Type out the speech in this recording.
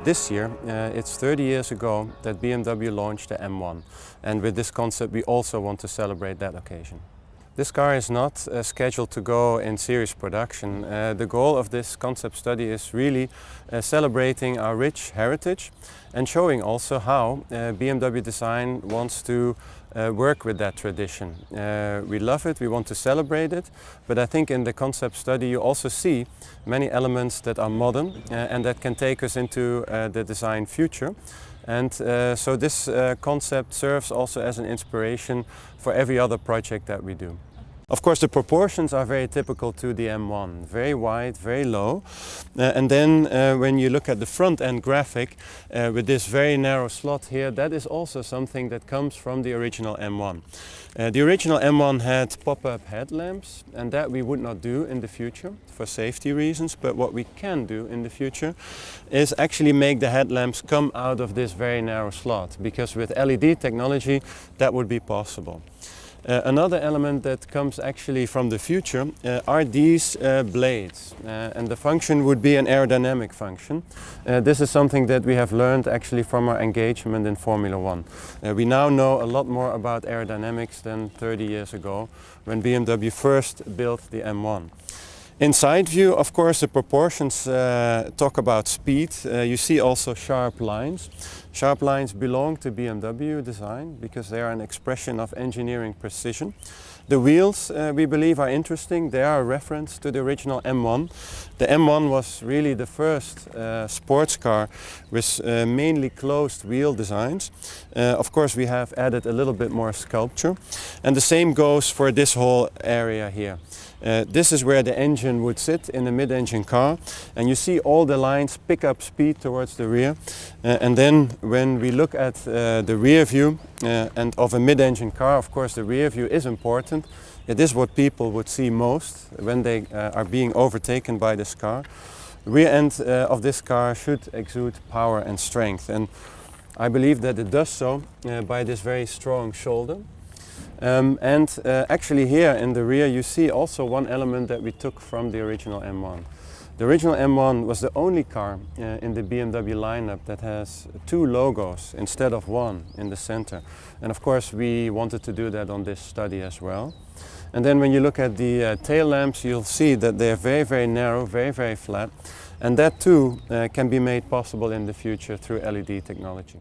This year, it's 30 years ago that BMW launched the M1, and with this concept we also want to celebrate that occasion. This car is not scheduled to go in series production. The goal of this concept study is really celebrating our rich heritage and showing also how BMW design wants to work with that tradition. We love it, we want to celebrate it, but I think in the concept study you also see many elements that are modern and that can take us into the design future. And so this concept serves also as an inspiration for every other project that we do. Of course, the proportions are very typical to the M1, very wide, very low. And then when you look at the front end graphic with this very narrow slot here, that is also something that comes from the original M1. The original M1 had pop-up headlamps, and that we would not do in the future for safety reasons. But what we can do in the future is actually make the headlamps come out of this very narrow slot, because with LED technology that would be possible. Another element that comes actually from the future are these blades, and the function would be an aerodynamic function. This is something that we have learned actually from our engagement in Formula One. We now know a lot more about aerodynamics than 30 years ago when BMW first built the M1. In side view, of course, the proportions talk about speed. You see also sharp lines. Sharp lines belong to BMW design because they are an expression of engineering precision. The wheels, we believe, are interesting. They are a reference to the original M1. The M1 was really the first sports car with mainly closed wheel designs. Of course, we have added a little bit more sculpture. And the same goes for this whole area here. This is where the engine would sit in a mid-engine car, and you see all the lines pick up speed towards the rear. And then when we look at the rear view and of a mid-engine car, of course the rear view is important. It is what people would see most when they are being overtaken by this car. The rear end of this car should exude power and strength, and I believe that it does so by this very strong shoulder. Actually here in the rear you see also one element that we took from the original M1. The original M1 was the only car in the BMW lineup that has two logos instead of one in the center. And of course we wanted to do that on this study as well. And then when you look at the tail lamps, you'll see that they're very, very narrow, very, very flat. And that too can be made possible in the future through LED technology.